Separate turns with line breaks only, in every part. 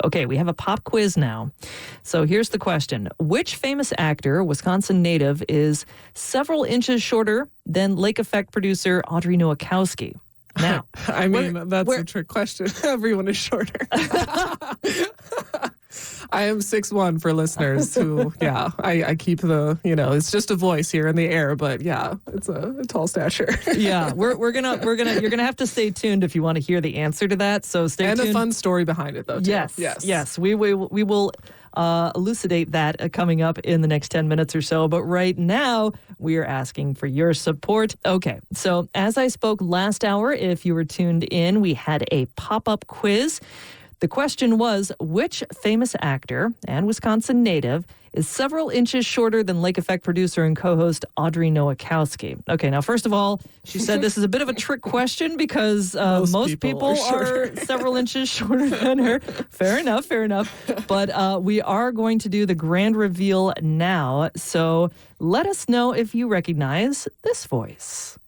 Okay, we have a pop quiz now. So here's the question. Which famous actor, Wisconsin native, is several inches shorter than Lake Effect producer Audrey Nowakowski? Now,
I mean, that's a trick question. Everyone is shorter. I am 6'1" for listeners who, I keep the, it's just a voice here in the air, but yeah, it's a tall stature.
Yeah, you're gonna have to stay tuned if you want to hear the answer to that. So stay tuned.
And a fun story behind it, though. Too.
Yes. We will elucidate that coming up in the next 10 minutes or so. But right now, we are asking for your support. Okay, so as I spoke last hour, if you were tuned in, we had a pop-up quiz. The question was, which famous actor and Wisconsin native is several inches shorter than Lake Effect producer and co-host Audrey Nowakowski? Okay, now, first of all, she said this is a bit of a trick question because most people are several inches shorter than her. Fair enough. But we are going to do the grand reveal now. So let us know if you recognize this voice.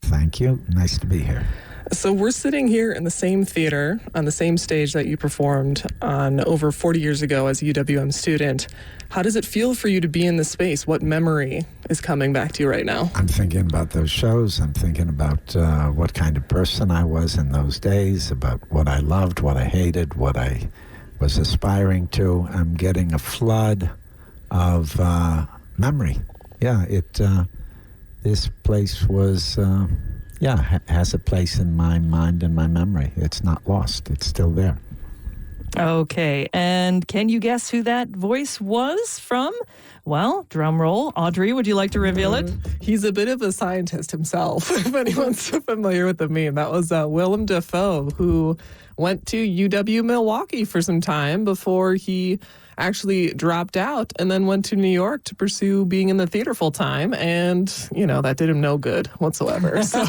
Thank you. Nice to be here.
So we're sitting here in the same theater on the same stage that you performed on over 40 years ago as a UWM student. How does it feel for you to be in this space? What memory is coming back to you right now?
I'm thinking about those shows. I'm thinking about what kind of person I was in those days, about what I loved, what I hated, what I was aspiring to. I'm getting a flood of memory. Yeah, this place was... has a place in my mind and my memory. It's not lost. It's still there.
Okay, and can you guess who that voice was from? Well, drum roll. Audrey, would you like to reveal it?
He's a bit of a scientist himself, if anyone's familiar with the meme. That was Willem Dafoe, who went to UW Milwaukee for some time before he actually dropped out and then went to New York to pursue being in the theater full time. And, that did him no good whatsoever. So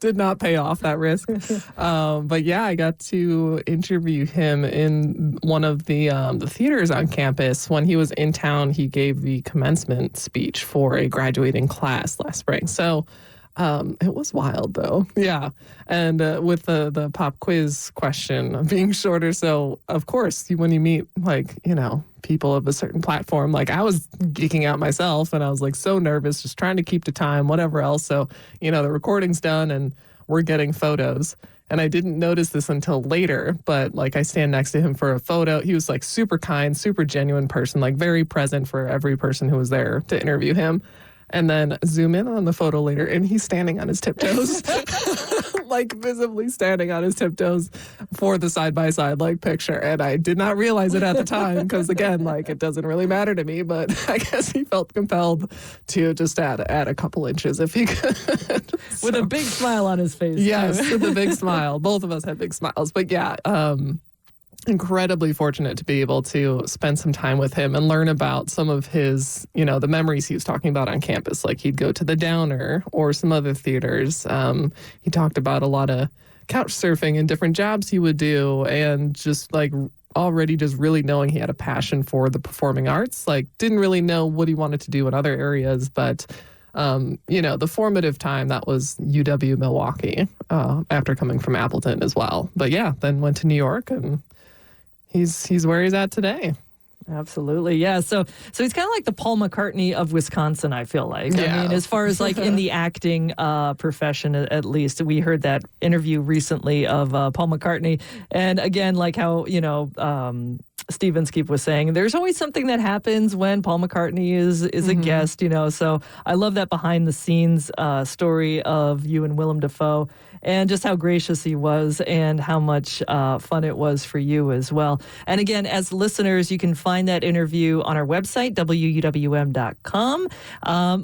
did not pay off that risk. But yeah, I got to interview him in one of the theaters on campus. When he was in town, he gave the commencement speech for a graduating class last spring. So it was wild, though. Yeah. And with the pop quiz question of being shorter. So, of course, when you meet, people of a certain platform, I was geeking out myself and I was so nervous, just trying to keep to time, whatever else. So, the recording's done and we're getting photos. And I didn't notice this until later, but I stand next to him for a photo. He was super kind, super genuine person, very present for every person who was there to interview him. And then zoom in on the photo later, and he's standing on his tiptoes, visibly standing on his tiptoes for the side-by-side picture. And I did not realize it at the time because, again, it doesn't really matter to me. But I guess he felt compelled to just add a couple inches if he could.
With a big smile on his face.
Yes, with a big smile. Both of us had big smiles. But yeah, incredibly fortunate to be able to spend some time with him and learn about some of his, the memories he was talking about on campus. He'd go to the Downer or some other theaters. He talked about a lot of couch surfing and different jobs he would do, and just already just really knowing he had a passion for the performing arts. Didn't really know what he wanted to do in other areas, but the formative time, that was UW Milwaukee, after coming from Appleton as well. But yeah, then went to New York, and he's where he's at today.
Absolutely. Yeah. So he's kind of like the Paul McCartney of Wisconsin, I feel like.
Yeah.
I mean, as far as in the acting profession, at least, we heard that interview recently of Paul McCartney. And again, how, Steve Inskeep was saying, there's always something that happens when Paul McCartney is a guest, So I love that behind the scenes story of you and Willem Dafoe, and just how gracious he was and how much fun it was for you as well. And again, as listeners, you can find that interview on our website, wuwm.com.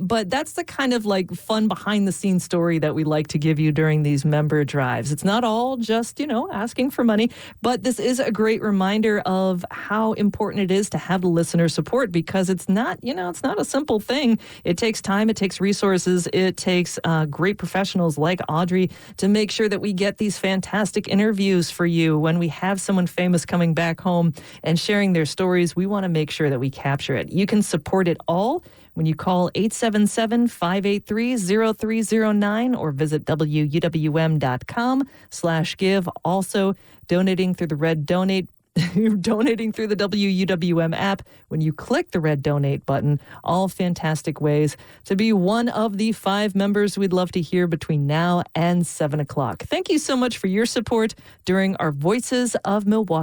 But that's the kind of fun behind the scenes story that we like to give you during these member drives. It's not all just, asking for money, but this is a great reminder of how important it is to have the listener support, because it's not, it's not a simple thing. It takes time, it takes resources, it takes great professionals like Audrey to to make sure that we get these fantastic interviews for you. When we have someone famous coming back home and sharing their stories, we want to make sure that we capture it. You can support it all when you call 877-583-0309 or visit wuwm.com/give. Also, donating through the red donate donating through the WUWM app when you click the red donate button. All fantastic ways to be one of the 5 members we'd love to hear between now and 7 o'clock. Thank you so much for your support during our Voices of Milwaukee